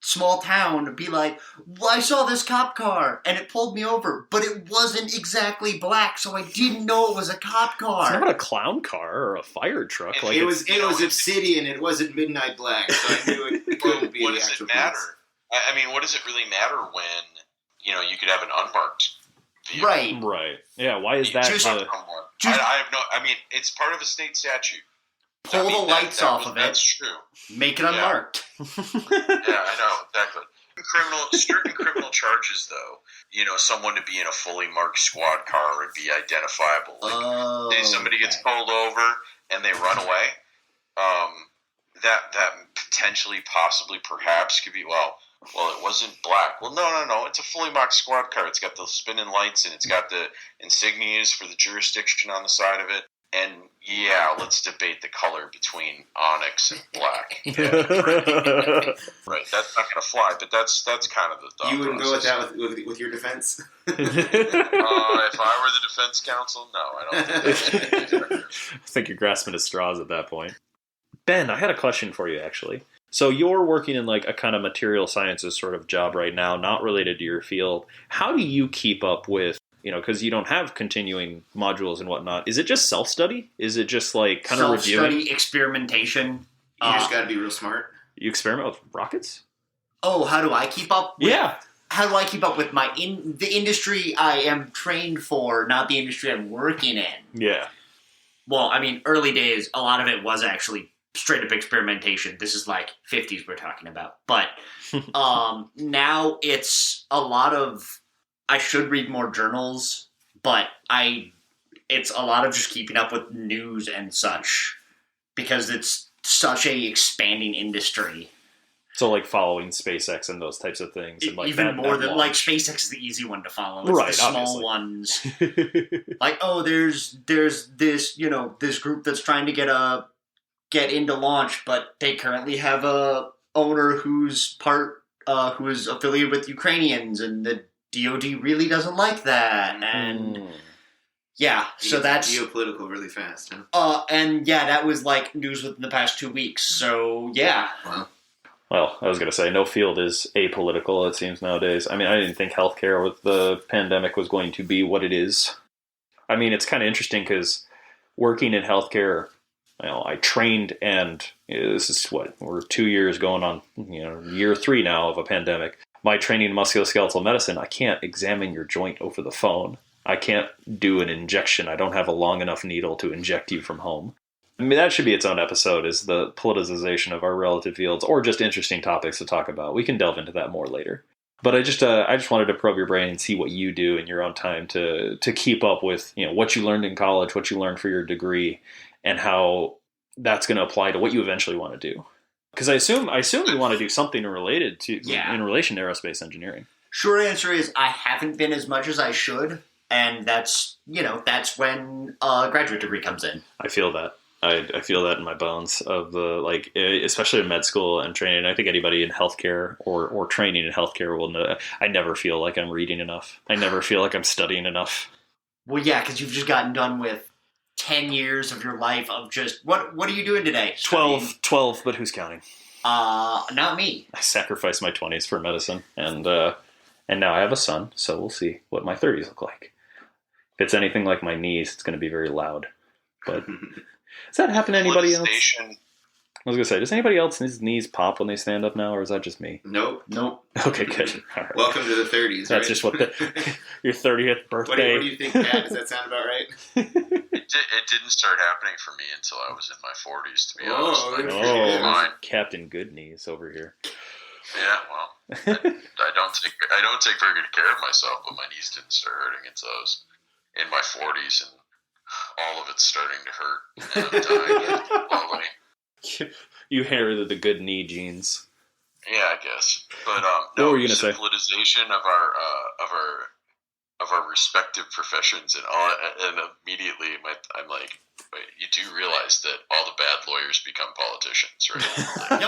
small town be like, well, I saw this cop car and it pulled me over, but it wasn't exactly black, so I didn't know it was a cop car. It's not a clown car or a fire truck. It was obsidian. It wasn't midnight black, so I knew it couldn't be. What does it matter? I mean, what does it really matter when you could have an unmarked vehicle? Right. Yeah. Why is that? I have no. I mean, it's part of a state statute. Pull the lights off of it. That's true. Make it unmarked. Yeah, I know, exactly. Certain criminal charges, though, someone to be in a fully marked squad car and be identifiable. Like, if somebody gets pulled over and they run away, that potentially, possibly, perhaps could be, well, it wasn't black. Well, no. It's a fully marked squad car. It's got the spinning lights and it's got the insignias for the jurisdiction on the side of it. And yeah, let's debate the color between onyx and black. Yeah, right. That's not going to fly, but that's kind of the thought. You wouldn't go with that with your defense? If I were the defense counsel, no, I don't think I think you're grasping at straws at that point. Ben, I had a question for you, actually. So you're working in like a kind of material sciences sort of job right now, not related to your field. How do you keep up with, because you don't have continuing modules and whatnot. Is it just self-study? Is it just like kind of reviewing? Self-study, experimentation. You just got to be real smart. You experiment with rockets? Oh, how do I keep up? How do I keep up with the industry I am trained for, not the industry I'm working in? Yeah. Well, I mean, early days, a lot of it was actually straight up experimentation. This is like 50s we're talking about. But now it's a lot of, I should read more journals, but it's a lot of just keeping up with news and such because it's such a expanding industry. So like following SpaceX and those types of things. And like even more than like SpaceX is the easy one to follow. It's right, the small obviously. ones. Like, there's this, this group that's trying to get into launch, but they currently have a owner who is affiliated with Ukrainians, and the DOD really doesn't like that, and so that's geopolitical really fast. Huh? And that was like news within the past 2 weeks. So yeah. Wow. Well, I was going to say no field is apolitical. It seems nowadays. I mean, I didn't think healthcare with the pandemic was going to be what it is. I mean, it's kind of interesting because working in healthcare, I trained, and this is we're 2 years going on, year 3 now of a pandemic. My training in musculoskeletal medicine, I can't examine your joint over the phone. I can't do an injection. I don't have a long enough needle to inject you from home. I mean, that should be its own episode, is the politicization of our relative fields, or just interesting topics to talk about. We can delve into that more later. But I just wanted to probe your brain and see what you do in your own time to keep up with, what you learned in college, what you learned for your degree, and how that's going to apply to what you eventually want to do. Because I assume you want to do something related to in relation to aerospace engineering. Short answer is I haven't been as much as I should, and that's when a graduate degree comes in. I feel that. I feel that in my bones of the especially in med school and training. I think anybody in healthcare or training in healthcare will know. I never feel like I'm reading enough. I never feel like I'm studying enough. Well, yeah, because you've just gotten done with 10 years of your life of just what are you doing today? 12, but who's counting? Not me. I sacrificed my 20s for medicine, and now I have a son, so we'll see what my 30s look like. If it's anything like my knees, it's going to be very loud. But does that happen to anybody else? I was going to say, does anybody else's knees pop when they stand up now, or is that just me? Nope. Okay, good. All right. Welcome to the 30s. That's right? just what your 30th birthday. What do you think, Pat? Does that sound about right? It didn't start happening for me until I was in my 40s, to be honest. Captain Good Knees over here. Yeah, well, I don't take very good care of myself, but my knees didn't start hurting until I was in my 40s, and all of it's starting to hurt, and I'm dying slowly. You inherited the good knee genes. Yeah, I guess. But What no, were you gonna say? politicization of our respective professions, and all, and immediately I'm like, wait, you do realize that all the bad lawyers become politicians, right? Like,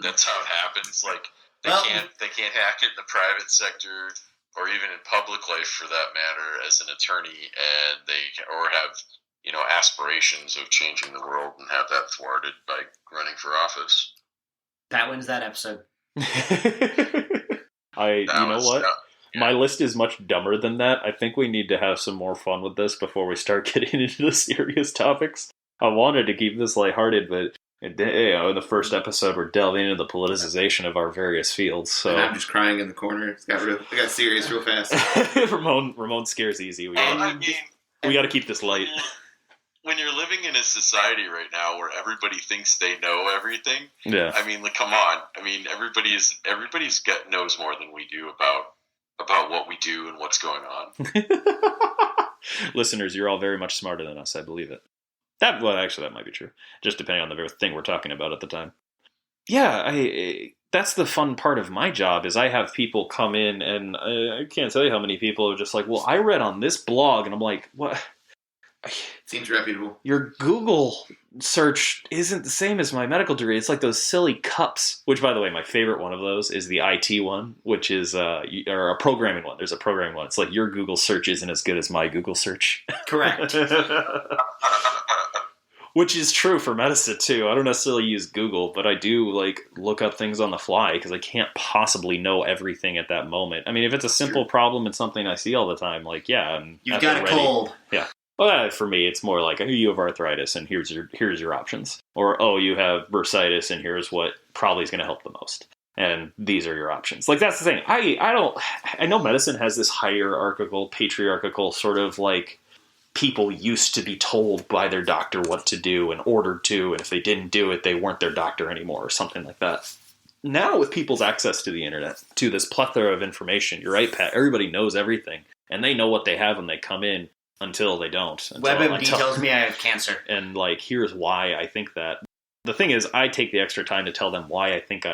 that's how it happens. Like they can't hack it in the private sector or even in public life for that matter as an attorney, and or have aspirations of changing the world and have that thwarted by running for office. That wins that episode. My list is much dumber than that. I think we need to have some more fun with this before we start getting into the serious topics. I wanted to keep this lighthearted, but in the first episode, we're delving into the politicization of our various fields. So and I'm just crying in the corner. It got serious real fast. Ramon scares easy. We got to keep this light. When you're living in a society right now where everybody thinks they know everything, yeah. I mean, like, come on. I mean, everybody's knows more than we do about what we do and what's going on. Listeners, you're all very much smarter than us. I believe it. That might be true. Just depending on the very thing we're talking about at the time. Yeah, that's the fun part of my job is I have people come in, and I can't tell you how many people are just like, well, I read on this blog, and I'm like, what? Seems reputable. Your Google search isn't the same as my medical degree. It's like those silly cups, which, by the way, my favorite one of those is the IT one, which is or a programming one. There's a programming one. It's like your Google search isn't as good as my Google search. Correct. Which is true for medicine, too. I don't necessarily use Google, but I do look up things on the fly because I can't possibly know everything at that moment. I mean, if it's a simple problem and something I see all the time, you've got a cold. Yeah. Well, for me, it's more like, oh, you have arthritis, and here's your options. Or, oh, you have bursitis, and here's what probably is going to help the most. And these are your options. That's the thing. I know medicine has this hierarchical, patriarchal sort of people used to be told by their doctor what to do and ordered to, and if they didn't do it, they weren't their doctor anymore, or something like that. Now, with people's access to the internet, to this plethora of information, you're right, Pat, everybody knows everything, and they know what they have when they come in. Until they don't. WebMD tells me I have cancer. And here's why I think that. The thing is, I take the extra time to tell them why I think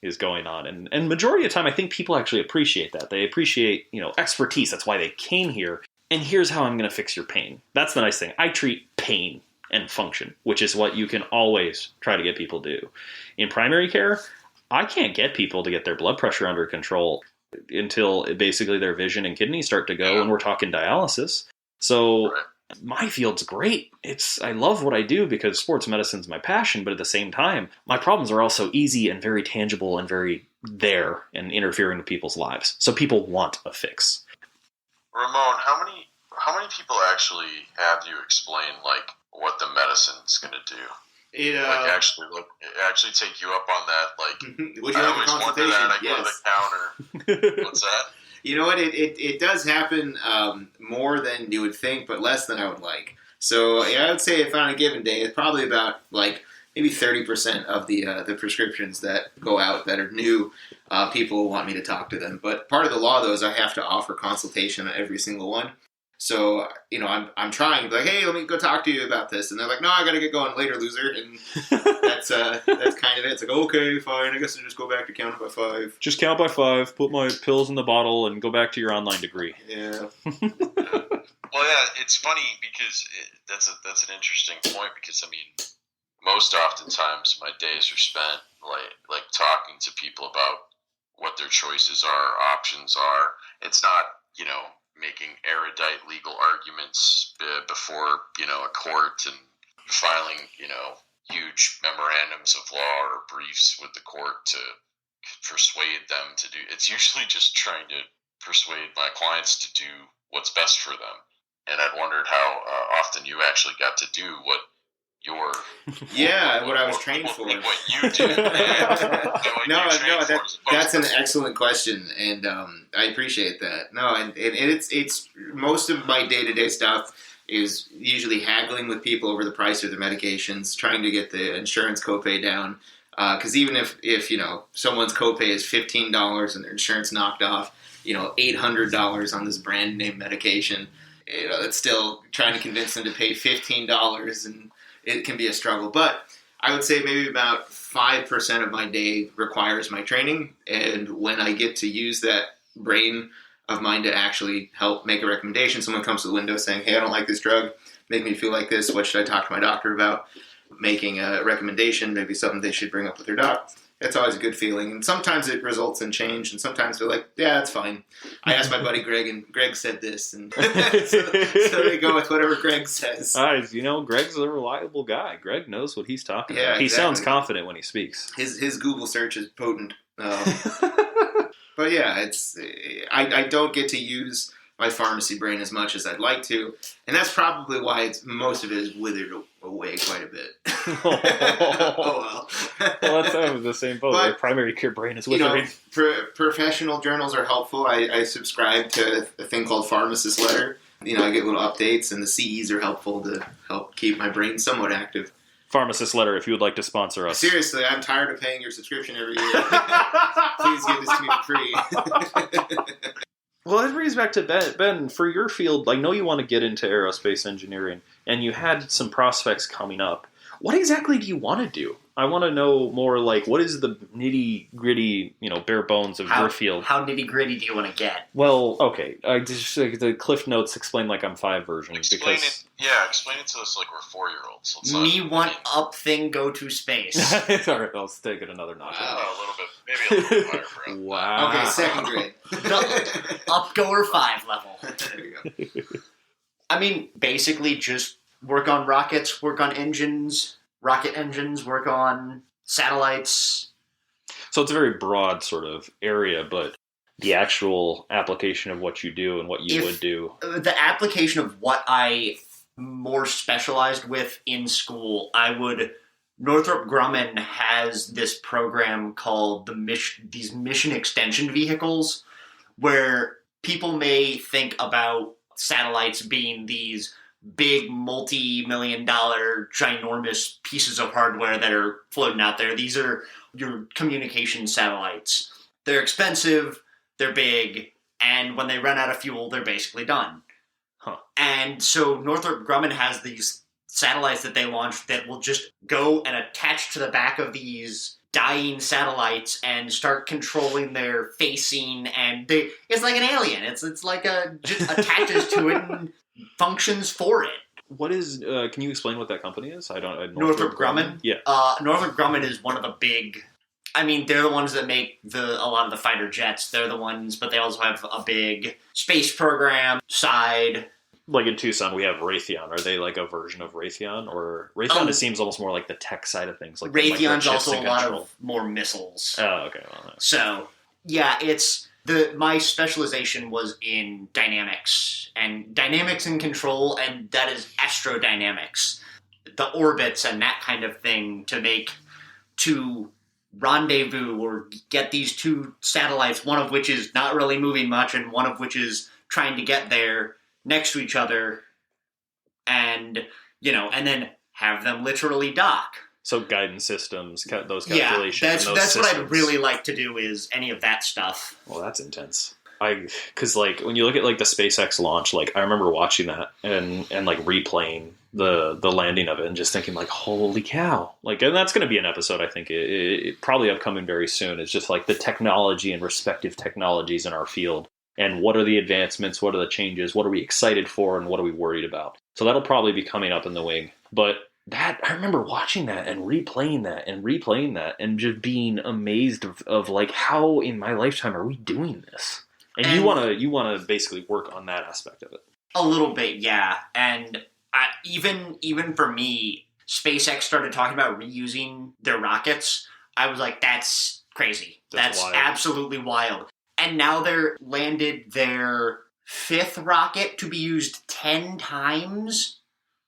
is going on. And majority of the time, I think people actually appreciate that. They appreciate, expertise. That's why they came here. And here's how I'm going to fix your pain. That's the nice thing. I treat pain and function, which is what you can always try to get people to do. In primary care, I can't get people to get their blood pressure under control until basically their vision and kidneys start to go, and we're talking dialysis. So my field's great. I love what I do because sports medicine's my passion, but at the same time, my problems are also easy and very tangible and very there and interfering with people's lives. So people want a fix. Ramon, how many people actually have you explain what the medicine's going to do? Actually take you up on that. Would you like a consultation? I go to the counter. What's that? You know what? It does happen more than you would think, but less than I would like. So I would say if on a given day, it's probably about maybe 30% of the prescriptions that go out that are new. People want me to talk to them, but part of the law though is I have to offer consultation on every single one. So I'm trying to be like, hey, let me go talk to you about this, and they're like, no, I gotta get going later, loser. And that's kind of it. It's like, okay, fine, I guess I'll just go back to counting by 5. Just count by 5, put my pills in the bottle, and go back to your online degree. Yeah. Well, yeah, it's funny because that's an interesting point because most oftentimes my days are spent like talking to people about what their choices are, options are. It's not making erudite legal arguments before a court and filing huge memorandums of law or briefs with the court to persuade them to do. It's usually just trying to persuade my clients to do what's best for them. And I'd wondered how often you actually got to do what your what I was trained for. What you do. That's an excellent question, and I appreciate that. No, and it's most of my day-to-day stuff is usually haggling with people over the price of their medications, trying to get the insurance copay down. Because even if someone's copay is $15 and their insurance knocked off $800 on this brand name medication, it's still trying to convince them to pay $15, and it can be a struggle. But I would say maybe about 5% of my day requires my training, and when I get to use that brain of mine to actually help make a recommendation, someone comes to the window saying, hey, I don't like this drug, make me feel like this, what should I talk to my doctor about? Making a recommendation, maybe something they should bring up with their doc. It's always a good feeling. And sometimes it results in change, and sometimes they're like, yeah, that's fine. I asked my buddy Greg, and Greg said this. And so they go with whatever Greg says. Greg's a reliable guy. Greg knows what he's talking Yeah, about. He exactly. sounds confident when he speaks. His Google search is potent. But yeah, I don't get to use my pharmacy brain as much as I'd like to, and that's probably why most of it is withered away quite a bit. Oh well. Well, that's the same boat. But, the primary care brain is withering. Professional journals are helpful. I subscribe to a thing called Pharmacist Letter. I get little updates, and the CEs are helpful to help keep my brain somewhat active. Pharmacist Letter, if you would like to sponsor us. Seriously, I'm tired of paying your subscription every year. Please give this to me for free. Well, that brings back to Ben. Ben, for your field, I know you want to get into aerospace engineering, and you had some prospects coming up. What exactly do you want to do? I want to know more, what is the nitty-gritty, bare bones of your field? How nitty-gritty do you want to get? Well, okay. Just the Cliff Notes explain like I'm 5 version. Explain it to us like we're 4-year-olds. Me want up thing go to space. All right, I'll take it another notch. A little bit, maybe a little bit higher for us. Wow. Okay, second grade. Up goer 5 level. There you go. I mean, basically just work on rockets, work on rocket engines, work on satellites. So it's a very broad sort of area, but the actual application of what you do and what you would do. The application of what I more specialized with in school, Northrop Grumman has this program called these mission extension vehicles, where people may think about satellites being these big multi-million-dollar ginormous pieces of hardware that are floating out there. These are your communication satellites. They're expensive, they're big, and when they run out of fuel, they're basically done. And so Northrop Grumman has these satellites that they launch that will just go and attach to the back of these dying satellites and start controlling their facing, and it's like an alien. It's like just attaches to it and functions for it. What is? Can you explain what that company is? I don't. Northrop Grumman. Yeah. Northrop Grumman is one of the big. I mean, they're the ones that make a lot of the fighter jets. They're the ones, but they also have a big space program side. Like in Tucson, we have Raytheon. Are they like a version of Raytheon, or Raytheon? It seems almost more like the tech side of things. Like Raytheon's also a lot of more missiles. Oh, okay. Well, no. So yeah, my specialization was in dynamics and control, and that is astrodynamics, the orbits and that kind of thing to rendezvous or get these two satellites, one of which is not really moving much and one of which is trying to get there next to each other, and then have them literally dock. So guidance systems, those calculations. Yeah, that's what I'd really like to do, is any of that stuff. Well, that's intense. Because when you look at the SpaceX launch, I remember watching that and replaying the landing of it and just thinking holy cow! And that's going to be an episode. I think it probably upcoming very soon. It's just the technology and respective technologies in our field. And what are the advancements? What are the changes? What are we excited for? And what are we worried about? So that'll probably be coming up in the wing. But I remember watching that and replaying that and just being amazed of how in my lifetime are we doing this? And you wanna basically work on that aspect of it. A little bit, yeah. And even for me, SpaceX started talking about reusing their rockets. I was like, that's crazy. That's wild. Absolutely wild. And now they're landed their 5th rocket to be used 10 times.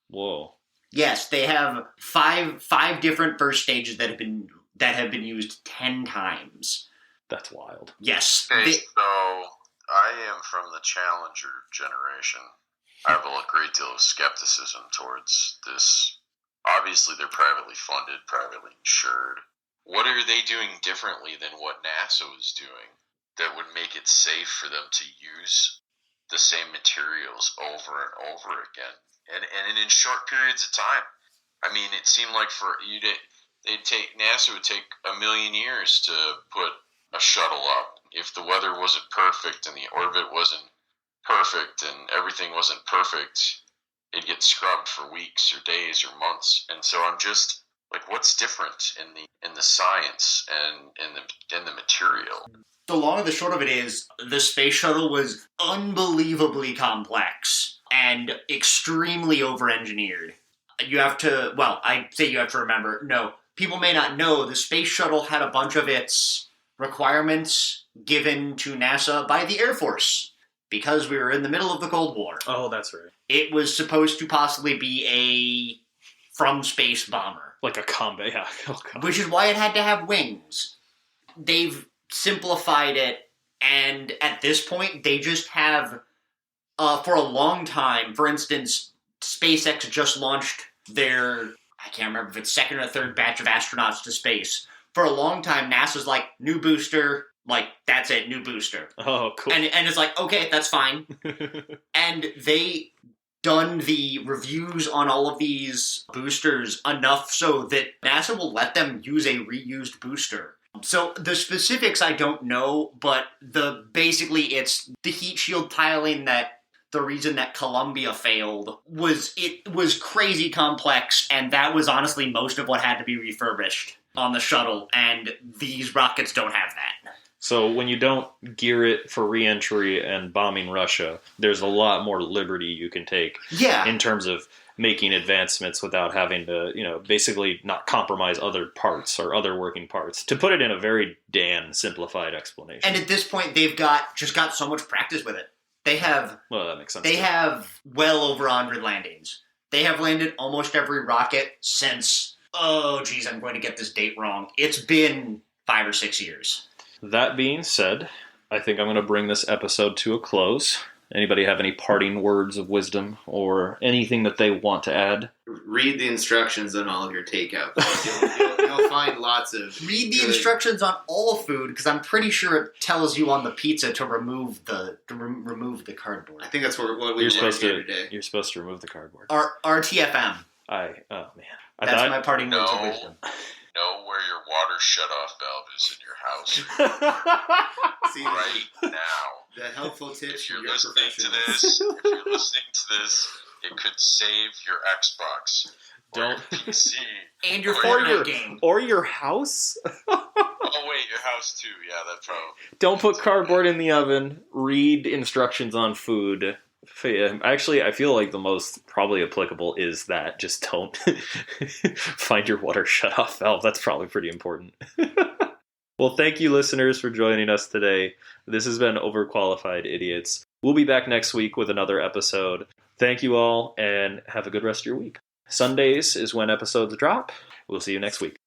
Whoa. Yes, they have five different first stages that have been used 10 times. That's wild. Yes. Okay, so I am from the Challenger generation. I have a great deal of skepticism towards this. Obviously, they're privately funded, privately insured. What are they doing differently than what NASA was doing that would make it safe for them to use the same materials over and over again, and in short periods of time. I mean, it seemed like NASA would take 1,000,000 years to put a shuttle up. If the weather wasn't perfect and the orbit wasn't perfect and everything wasn't perfect, it'd get scrubbed for weeks or days or months. And so I'm just like, what's different in the science and in the material? The long and the short of it is, the space shuttle was unbelievably complex and extremely over-engineered. I say you have to remember, no, people may not know, the space shuttle had a bunch of its requirements given to NASA by the Air Force, because we were in the middle of the Cold War. Oh, that's right. It was supposed to possibly be a from-space bomber. Like a combat, yeah. Oh, God. Which is why it had to have wings. They've simplified it, and at this point, they just have, for a long time, for instance, SpaceX just launched their, I can't remember if it's second or third batch of astronauts to space. For a long time, NASA's like, new booster, like, that's it, new booster. Oh, cool. And it's like, okay, that's fine. And they done the reviews on all of these boosters enough so that NASA will let them use a reused booster. So the specifics I don't know, but basically it's the heat shield tiling that the reason that Columbia failed was crazy complex, and that was honestly most of what had to be refurbished on the shuttle, and these rockets don't have that. So when you don't gear it for re-entry and bombing Russia, there's a lot more liberty you can take in terms of making advancements without having to, basically not compromise other parts or other working parts. To put it in a very damn simplified explanation. And at this point, they've just got so much practice with it. Well, that makes sense. They have well over 100 landings. They have landed almost every rocket since, I'm going to get this date wrong. It's been 5 or 6 years. That being said, I think I'm going to bring this episode to a close. Anybody have any parting words of wisdom or anything that they want to add? Read the instructions on all of your takeout. You'll find lots of... Read the instructions on all food, because I'm pretty sure it tells you on the pizza to remove the cardboard. I think that's what we learned today. You're supposed to remove the cardboard. RTFM. That's my parting words of wisdom. Know where your water shutoff valve is in your house. See, right now. The helpful tips if you're from your listening to this, it could save your Xbox. Don't. Or your PC. And your Fortnite game. Or your house? Oh, wait, your house too. Yeah, that's probably. Don't put cardboard in the oven. Read instructions on food. Actually, I feel like the most probably applicable is that. Just don't find your water shut-off valve. That's probably pretty important. Well, thank you, listeners, for joining us today. This has been Overqualified Idiots. We'll be back next week with another episode. Thank you all, and have a good rest of your week. Sundays is when episodes drop. We'll see you next week.